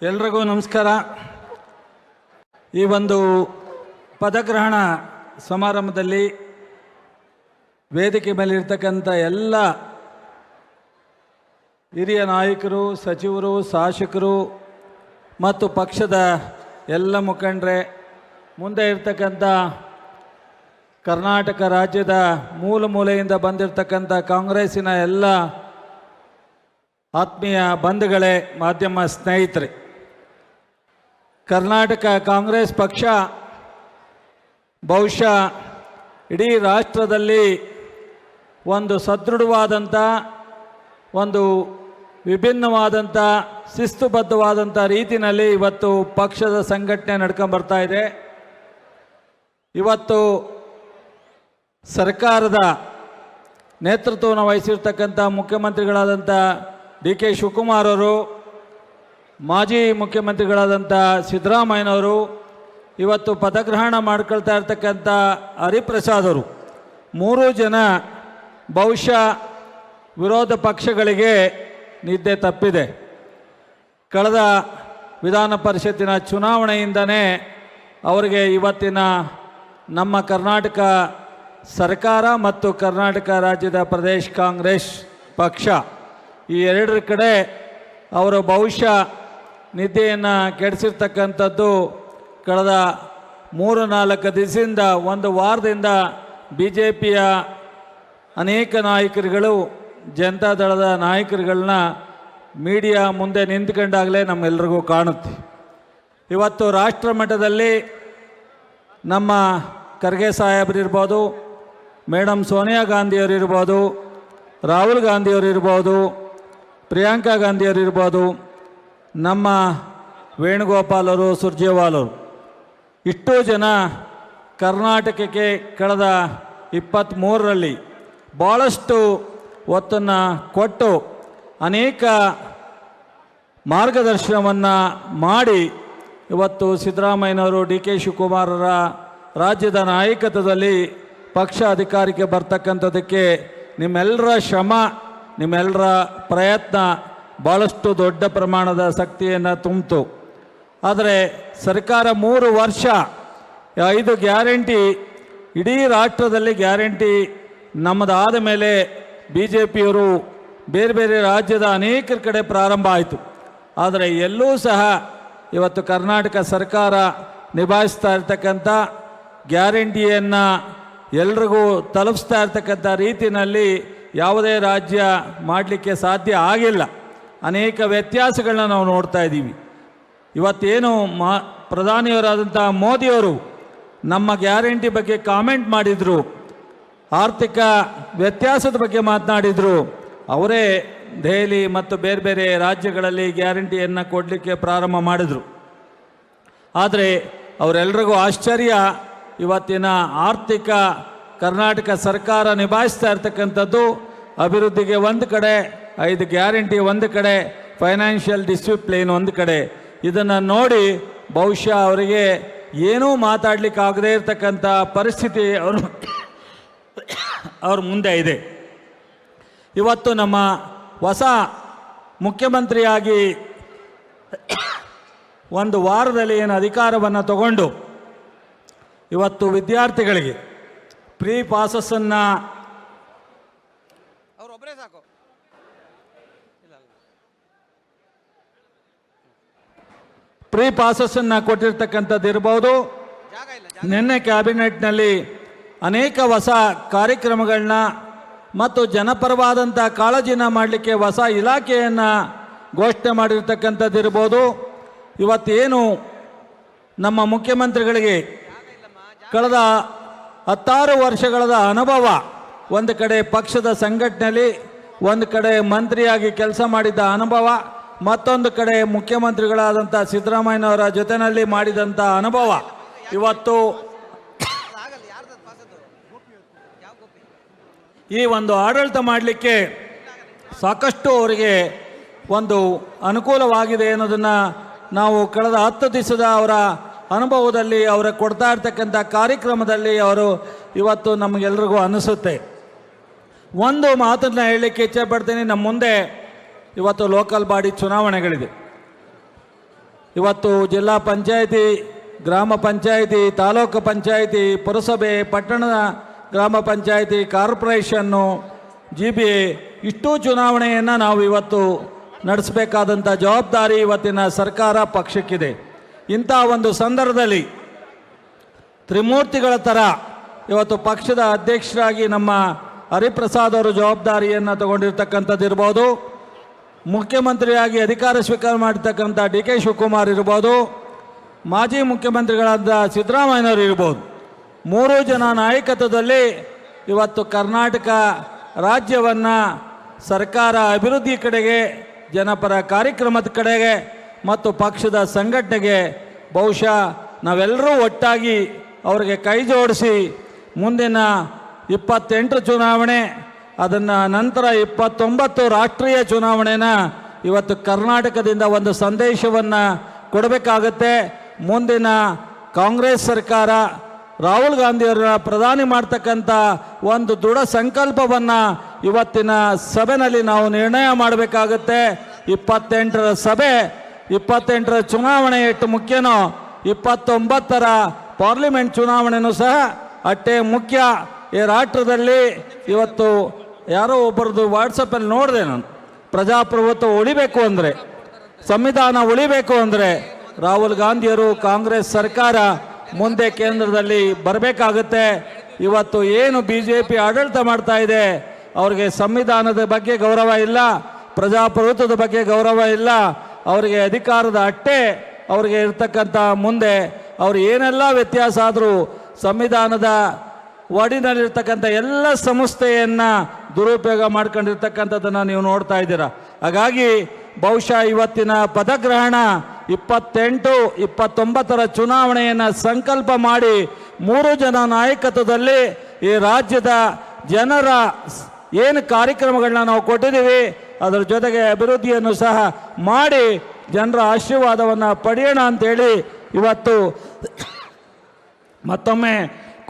ಎಲ್ರಿಗೂ ನಮಸ್ಕಾರ. ಈ ಒಂದು ಪದಗ್ರಹಣ ಸಮಾರಂಭದಲ್ಲಿ ವೇದಿಕೆ ಮೇಲೆ ಇರ್ತಕ್ಕಂಥ ಎಲ್ಲ ಹಿರಿಯ ನಾಯಕರು, ಸಚಿವರು, ಶಾಸಕರು ಮತ್ತು ಪಕ್ಷದ ಎಲ್ಲ ಮುಖಂಡರೇ, ಮುಂದೆ ಇರ್ತಕ್ಕಂಥ ಕರ್ನಾಟಕ ರಾಜ್ಯದ ಮೂಲ ಮೂಲೆಯಿಂದ ಬಂದಿರತಕ್ಕಂಥ ಕಾಂಗ್ರೆಸ್ಸಿನ ಎಲ್ಲ ಆತ್ಮೀಯ ಬಂಧುಗಳೇ, ಮಾಧ್ಯಮ ಸ್ನೇಹಿತರೆ, ಕರ್ನಾಟಕ ಕಾಂಗ್ರೆಸ್ ಪಕ್ಷ ಬಹುಶಃ ಇಡೀ ರಾಷ್ಟ್ರದಲ್ಲಿ ಒಂದು ಸದೃಢವಾದಂಥ, ಒಂದು ವಿಭಿನ್ನವಾದಂಥ, ಶಿಸ್ತುಬದ್ಧವಾದಂಥ ರೀತಿಯಲ್ಲಿ ಇವತ್ತು ಪಕ್ಷದ ಸಂಘಟನೆ ನಡ್ಕೊಂಬರ್ತಾ ಇದೆ. ಇವತ್ತು ಸರ್ಕಾರದ ನೇತೃತ್ವವನ್ನು ವಹಿಸಿರ್ತಕ್ಕಂಥ ಮುಖ್ಯಮಂತ್ರಿಗಳಾದಂಥ ಡಿ.ಕೆ. ಶಿವಕುಮಾರ್ ಅವರು, ಮಾಜಿ ಮುಖ್ಯಮಂತ್ರಿಗಳಾದಂಥ ಸಿದ್ದರಾಮಯ್ಯನವರು, ಇವತ್ತು ಪದಗ್ರಹಣ ಮಾಡ್ಕೊಳ್ತಾ ಇರ್ತಕ್ಕಂಥ ಹರಿಪ್ರಸಾದ್ ಅವರು, ಮೂರೂ ಜನ ಬಹುಶಃ ವಿರೋಧ ಪಕ್ಷಗಳಿಗೆ ನಿದ್ದೆ ತಪ್ಪಿದೆ. ಕಳೆದ ವಿಧಾನ ಪರಿಷತ್ತಿನ ಚುನಾವಣೆಯಿಂದನೇ ಅವರಿಗೆ ಇವತ್ತಿನ ನಮ್ಮ ಕರ್ನಾಟಕ ಸರ್ಕಾರ ಮತ್ತು ಕರ್ನಾಟಕ ರಾಜ್ಯದ ಪ್ರದೇಶ ಕಾಂಗ್ರೆಸ್ ಪಕ್ಷ ಈ ಎರಡರ ಕಡೆ ಅವರು ಬಹುಶಃ ನಿದ್ದೆಯನ್ನು ಕೆಡಿಸಿರ್ತಕ್ಕಂಥದ್ದು ಕಳೆದ 3-4 ದಿವಸದಿಂದ, ಒಂದು ವಾರದಿಂದ BJPಯ ಅನೇಕ ನಾಯಕರುಗಳು, ಜನತಾದಳದ ನಾಯಕರುಗಳನ್ನ ಮೀಡಿಯಾ ಮುಂದೆ ನಿಂತ್ಕೊಂಡಾಗಲೇ ನಮ್ಮೆಲ್ಲರಿಗೂ ಕಾಣುತ್ತೆ. ಇವತ್ತು ರಾಷ್ಟ್ರ ಮಟ್ಟದಲ್ಲಿ ನಮ್ಮ ಖರ್ಗೆ ಸಾಹೇಬರಿರ್ಬೋದು, ಮೇಡಮ್ ಸೋನಿಯಾ ಗಾಂಧಿಯವರಿರ್ಬೋದು, ರಾಹುಲ್ ಗಾಂಧಿಯವರಿರ್ಬೋದು, ಪ್ರಿಯಾಂಕಾ ಗಾಂಧಿಯವರಿರ್ಬೋದು, ನಮ್ಮ ವೇಣುಗೋಪಾಲ್ ಅವರು, ಸುರ್ಜೇವಾಲ್ ಅವರು, ಇಷ್ಟೂ ಜನ ಕರ್ನಾಟಕಕ್ಕೆ ಕಳೆದ 23ರಲ್ಲಿ ಭಾಳಷ್ಟು ಒತ್ತನ್ನು ಕೊಟ್ಟು ಅನೇಕ ಮಾರ್ಗದರ್ಶನವನ್ನು ಮಾಡಿ ಇವತ್ತು ಸಿದ್ದರಾಮಯ್ಯನವರು, ಡಿ.ಕೆ. ಶಿವಕುಮಾರರ ರಾಜ್ಯದ ನಾಯಕತ್ವದಲ್ಲಿ ಪಕ್ಷ ಅಧಿಕಾರಕ್ಕೆ ಬರ್ತಕ್ಕಂಥದ್ದಕ್ಕೆ ನಿಮ್ಮೆಲ್ಲರ ಶ್ರಮ, ನಿಮ್ಮೆಲ್ಲರ ಪ್ರಯತ್ನ ಭಾಳಷ್ಟು ದೊಡ್ಡ ಪ್ರಮಾಣದ ಶಕ್ತಿಯನ್ನು ತುಂಬಿತು. ಆದರೆ ಸರ್ಕಾರ 3 ವರ್ಷ 5 ಗ್ಯಾರಂಟಿ, ಇಡೀ ರಾಷ್ಟ್ರದಲ್ಲಿ ಗ್ಯಾರಂಟಿ ನಮ್ಮದಾದ ಮೇಲೆ BJPಯವರು ಬೇರೆ ಬೇರೆ ರಾಜ್ಯದ ಅನೇಕರ ಕಡೆ ಪ್ರಾರಂಭ ಆಯಿತು. ಆದರೆ ಎಲ್ಲೂ ಸಹ ಇವತ್ತು ಕರ್ನಾಟಕ ಸರ್ಕಾರ ನಿಭಾಯಿಸ್ತಾ ಇರ್ತಕ್ಕಂಥ ಗ್ಯಾರಂಟಿಯನ್ನು ಎಲ್ರಿಗೂ ತಲುಪಿಸ್ತಾ ಇರ್ತಕ್ಕಂಥ ರೀತಿಯಲ್ಲಿ ಯಾವುದೇ ರಾಜ್ಯ ಮಾಡಲಿಕ್ಕೆ ಸಾಧ್ಯ ಆಗಿಲ್ಲ. ಅನೇಕ ವ್ಯತ್ಯಾಸಗಳನ್ನ ನಾವು ನೋಡ್ತಾ ಇದ್ದೀವಿ. ಇವತ್ತೇನು ಪ್ರಧಾನಿಯವರಾದಂಥ ಮೋದಿಯವರು ನಮ್ಮ ಗ್ಯಾರಂಟಿ ಬಗ್ಗೆ ಕಾಮೆಂಟ್ ಮಾಡಿದರು, ಆರ್ಥಿಕ ವ್ಯತ್ಯಾಸದ ಬಗ್ಗೆ ಮಾತನಾಡಿದರು. ಅವರೇ ದೆಹಲಿ ಮತ್ತು ಬೇರೆ ಬೇರೆ ರಾಜ್ಯಗಳಲ್ಲಿ ಗ್ಯಾರಂಟಿಯನ್ನು ಕೊಡಲಿಕ್ಕೆ ಪ್ರಾರಂಭ ಮಾಡಿದರು. ಆದರೆ ಅವರೆಲ್ಲರಿಗೂ ಆಶ್ಚರ್ಯ, ಇವತ್ತಿನ ಆರ್ಥಿಕ ಕರ್ನಾಟಕ ಸರ್ಕಾರ ನಿಭಾಯಿಸ್ತಾ ಇರ್ತಕ್ಕಂಥದ್ದು ಅಭಿವೃದ್ಧಿಗೆ ಒಂದು ಕಡೆ, 5 ಗ್ಯಾರಂಟಿ ಒಂದು ಕಡೆ, ಫೈನಾನ್ಷಿಯಲ್ ಡಿಸಿಪ್ಲಿನ್ ಒಂದು ಕಡೆ. ಇದನ್ನು ನೋಡಿ ಬಹುಶಃ ಅವರಿಗೆ ಏನೂ ಮಾತಾಡಲಿಕ್ಕಾಗದೇ ಇರತಕ್ಕಂಥ ಪರಿಸ್ಥಿತಿ ಅವ್ರ ಮುಂದೆ ಇದೆ. ಇವತ್ತು ನಮ್ಮ ಹೊಸ ಮುಖ್ಯಮಂತ್ರಿಯಾಗಿ ಒಂದು ವಾರದಲ್ಲಿ ಏನು ಅಧಿಕಾರವನ್ನು ತಗೊಂಡು ಇವತ್ತು ವಿದ್ಯಾರ್ಥಿಗಳಿಗೆ ಫ್ರೀ ಪಾಸಸ್ಸನ್ನು ಕೊಟ್ಟಿರ್ತಕ್ಕಂಥದ್ದು ಇರ್ಬೋದು. ನಿನ್ನೆ ಕ್ಯಾಬಿನೆಟ್ನಲ್ಲಿ ಅನೇಕ ಹೊಸ ಕಾರ್ಯಕ್ರಮಗಳನ್ನ ಮತ್ತು ಜನಪರವಾದಂಥ ಕಾಳಜಿನ ಮಾಡಲಿಕ್ಕೆ ಹೊಸ ಇಲಾಖೆಯನ್ನು ಘೋಷಣೆ ಮಾಡಿರ್ತಕ್ಕಂಥದ್ದು ಇರ್ಬೋದು. ಇವತ್ತೇನು ನಮ್ಮ ಮುಖ್ಯಮಂತ್ರಿಗಳಿಗೆ ಕಳೆದ 16 ವರ್ಷಗಳ ಅನುಭವ, ಒಂದು ಕಡೆ ಪಕ್ಷದ ಸಂಘಟನೆಯಲ್ಲಿ, ಒಂದು ಕಡೆ ಮಂತ್ರಿಯಾಗಿ ಕೆಲಸ ಮಾಡಿದ ಅನುಭವ, ಮತ್ತೊಂದು ಕಡೆ ಮುಖ್ಯಮಂತ್ರಿಗಳಾದಂಥ ಸಿದ್ದರಾಮಯ್ಯನವರ ಜೊತೆಯಲ್ಲಿ ಮಾಡಿದಂಥ ಅನುಭವ, ಇವತ್ತು ಈ ಒಂದು ಆಡಳಿತ ಮಾಡಲಿಕ್ಕೆ ಸಾಕಷ್ಟು ಅವರಿಗೆ ಒಂದು ಅನುಕೂಲವಾಗಿದೆ ಅನ್ನೋದನ್ನು ನಾವು ಕಳೆದ 10 ದಿವಸದ ಅವರ ಅನುಭವದಲ್ಲಿ, ಅವರ ಕೊಡ್ತಾ ಇರ್ತಕ್ಕಂಥ ಕಾರ್ಯಕ್ರಮದಲ್ಲಿ ಅವರು ಇವತ್ತು ನಮಗೆಲ್ರಿಗೂ ಅನಿಸುತ್ತೆ. ಒಂದು ಮಾತನ್ನು ಹೇಳಲಿಕ್ಕೆ ಇಚ್ಛೆ ಪಡ್ತೀನಿ. ನಮ್ಮ ಮುಂದೆ ಇವತ್ತು ಲೋಕಲ್ ಬಾಡಿ ಚುನಾವಣೆಗಳಿದೆ. ಇವತ್ತು ಜಿಲ್ಲಾ ಪಂಚಾಯಿತಿ, ಗ್ರಾಮ ಪಂಚಾಯಿತಿ, ತಾಲೂಕು ಪಂಚಾಯಿತಿ, ಪುರಸಭೆ, ಪಟ್ಟಣದ ಗ್ರಾಮ ಪಂಚಾಯಿತಿ, ಕಾರ್ಪೊರೇಷನ್ನು, GBA ಇಷ್ಟೂ ಚುನಾವಣೆಯನ್ನು ನಾವು ಇವತ್ತು ನಡೆಸಬೇಕಾದಂಥ ಜವಾಬ್ದಾರಿ ಇವತ್ತಿನ ಸರ್ಕಾರ ಪಕ್ಷಕ್ಕಿದೆ. ಇಂಥ ಒಂದು ಸಂದರ್ಭದಲ್ಲಿ ತ್ರಿಮೂರ್ತಿಗಳ ಥರ ಇವತ್ತು ಪಕ್ಷದ ಅಧ್ಯಕ್ಷರಾಗಿ ನಮ್ಮ ಹರಿಪ್ರಸಾದ್ ಅವರು ಜವಾಬ್ದಾರಿಯನ್ನು ತಗೊಂಡಿರ್ತಕ್ಕಂಥದ್ದು ಇರ್ಬೋದು, ಮುಖ್ಯಮಂತ್ರಿಯಾಗಿ ಅಧಿಕಾರ ಸ್ವೀಕಾರ ಮಾಡಿರ್ತಕ್ಕಂಥ DK ಶಿವಕುಮಾರ್ ಇರ್ಬೋದು, ಮಾಜಿ ಮುಖ್ಯಮಂತ್ರಿಗಳಾದ ಸಿದ್ದರಾಮಯ್ಯನವರು ಇರ್ಬೋದು. 3 ಜನ ನಾಯಕತ್ವದಲ್ಲಿ ಇವತ್ತು ಕರ್ನಾಟಕ ರಾಜ್ಯವನ್ನು ಸರ್ಕಾರ ಅಭಿವೃದ್ಧಿ ಕಡೆಗೆ, ಜನಪರ ಕಾರ್ಯಕ್ರಮದ ಕಡೆಗೆ ಮತ್ತು ಪಕ್ಷದ ಸಂಘಟನೆಗೆ ಬಹುಶಃ ನಾವೆಲ್ಲರೂ ಒಟ್ಟಾಗಿ ಅವರಿಗೆ ಕೈ ಜೋಡಿಸಿ ಮುಂದಿನ 28 ಚುನಾವಣೆ, ಅದನ್ನು ನಂತರ 29 ರಾಷ್ಟ್ರೀಯ ಚುನಾವಣೆನ ಇವತ್ತು ಕರ್ನಾಟಕದಿಂದ ಒಂದು ಸಂದೇಶವನ್ನು ಕೊಡಬೇಕಾಗತ್ತೆ. ಮುಂದಿನ ಕಾಂಗ್ರೆಸ್ ಸರ್ಕಾರ ರಾಹುಲ್ ಗಾಂಧಿಯವರನ್ನ ಪ್ರಧಾನಿ ಮಾಡ್ತಕ್ಕಂಥ ಒಂದು ದೃಢ ಸಂಕಲ್ಪವನ್ನು ಇವತ್ತಿನ ಸಭೆಯಲ್ಲಿ ನಾವು ನಿರ್ಣಯ ಮಾಡಬೇಕಾಗತ್ತೆ. 28ರ ಸಭೆ, 28ರ ಚುನಾವಣೆ ಎಷ್ಟು ಮುಖ್ಯನೋ 29ರ ಪಾರ್ಲಿಮೆಂಟ್ ಚುನಾವಣೆಯೂ ಸಹ ಅಷ್ಟೇ ಮುಖ್ಯ. ಈ ರಾಷ್ಟ್ರದಲ್ಲಿ ಇವತ್ತು ಯಾರೋ ಒಬ್ಬರದು ವಾಟ್ಸಪ್ಪಲ್ಲಿ ನೋಡಿದೆ ನಾನು, ಪ್ರಜಾಪ್ರಭುತ್ವ ಉಳಿಬೇಕು ಅಂದರೆ, ಸಂವಿಧಾನ ಉಳಿಬೇಕು ಅಂದರೆ ರಾಹುಲ್ ಗಾಂಧಿಯವರು, ಕಾಂಗ್ರೆಸ್ ಸರ್ಕಾರ ಮುಂದೆ ಕೇಂದ್ರದಲ್ಲಿ ಬರಬೇಕಾಗುತ್ತೆ. ಇವತ್ತು ಏನು BJP ಆಡಳಿತ ಮಾಡ್ತಾ ಇದೆ, ಅವ್ರಿಗೆ ಸಂವಿಧಾನದ ಬಗ್ಗೆ ಗೌರವ ಇಲ್ಲ, ಪ್ರಜಾಪ್ರಭುತ್ವದ ಬಗ್ಗೆ ಗೌರವ ಇಲ್ಲ, ಅವರಿಗೆ ಅಧಿಕಾರದ ಅಟ್ಟೆ ಅವ್ರಿಗೆ ಇರ್ತಕ್ಕಂಥ ಮುಂದೆ ಅವ್ರು ಏನೆಲ್ಲ ವ್ಯತ್ಯಾಸ ಆದರೂ ಸಂವಿಧಾನದ ಒಡಿನಲ್ಲಿರ್ತಕ್ಕಂಥ ಎಲ್ಲ ಸಂಸ್ಥೆಯನ್ನು ದುರುಪಯೋಗ ಮಾಡ್ಕೊಂಡಿರ್ತಕ್ಕಂಥದ್ದನ್ನು ನೀವು ನೋಡ್ತಾ ಇದ್ದೀರಾ. ಹಾಗಾಗಿ ಬಹುಶಃ ಇವತ್ತಿನ ಪದಗ್ರಹಣ 28, 29ರ ಚುನಾವಣೆಯನ್ನು ಸಂಕಲ್ಪ ಮಾಡಿ 3 ಜನ ನಾಯಕತ್ವದಲ್ಲಿ ಈ ರಾಜ್ಯದ ಜನರ ಏನು ಕಾರ್ಯಕ್ರಮಗಳನ್ನ ನಾವು ಕೊಟ್ಟಿದ್ದೀವಿ ಅದರ ಜೊತೆಗೆ ಅಭಿವೃದ್ಧಿಯನ್ನು ಸಹ ಮಾಡಿ ಜನರ ಆಶೀರ್ವಾದವನ್ನು ಪಡೆಯೋಣ ಅಂತೇಳಿ ಇವತ್ತು ಮತ್ತೊಮ್ಮೆ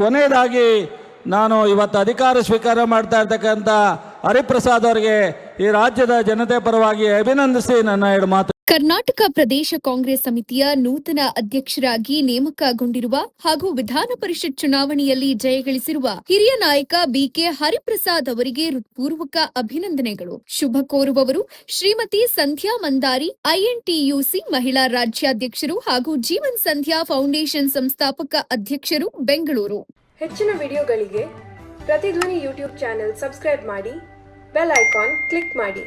ಕೊನೆಯದಾಗಿ ನಾನು ಇವತ್ತು ಅಧಿಕಾರ ಸ್ವೀಕಾರ ಮಾಡ್ತಾ ಇರ್ತಕ್ಕಂಥ ಹರಿಪ್ರಸಾದ್ ಅವರಿಗೆ ಈ ರಾಜ್ಯದ ಜನತೆ ಪರವಾಗಿ ಅಭಿನಂದಿಸಿ ನನ್ನ 2 ಮಾತು. ಕರ್ನಾಟಕ ಪ್ರದೇಶ ಕಾಂಗ್ರೆಸ್ ಸಮಿತಿಯ ನೂತನ ಅಧ್ಯಕ್ಷರಾಗಿ ನೇಮಕಗೊಂಡಿರುವ ಹಾಗೂ ವಿಧಾನ ಪರಿಷತ್ ಚುನಾವಣೆಯಲ್ಲಿ ಜಯಗಳಿಸಿರುವ ಹಿರಿಯ ನಾಯಕ BK ಹರಿಪ್ರಸಾದ್ ಅವರಿಗೆ ಹೃತ್ಪೂರ್ವಕ ಅಭಿನಂದನೆಗಳು. ಶುಭ ಕೋರುವವರು ಶ್ರೀಮತಿ ಸಂಧ್ಯಾ ಮಂದಾರಿ, INTUC ಮಹಿಳಾ ರಾಜ್ಯಾಧ್ಯಕ್ಷರು ಹಾಗೂ ಜೀವನ್ ಸಂಧ್ಯಾ ಫೌಂಡೇಶನ್ ಸಂಸ್ಥಾಪಕ ಅಧ್ಯಕ್ಷರು, ಬೆಂಗಳೂರು. ಹೆಚ್ಚಿನ ವಿಡಿಯೋಗಳಿಗೆ ಪ್ರತಿಧ್ವನಿ ಯೂಟ್ಯೂಬ್ ಚಾನೆಲ್ ಸಬ್ಸ್ಕ್ರೈಬ್ ಮಾಡಿ, ಬೆಲ್ ಐಕಾನ್ ಕ್ಲಿಕ್ ಮಾಡಿ.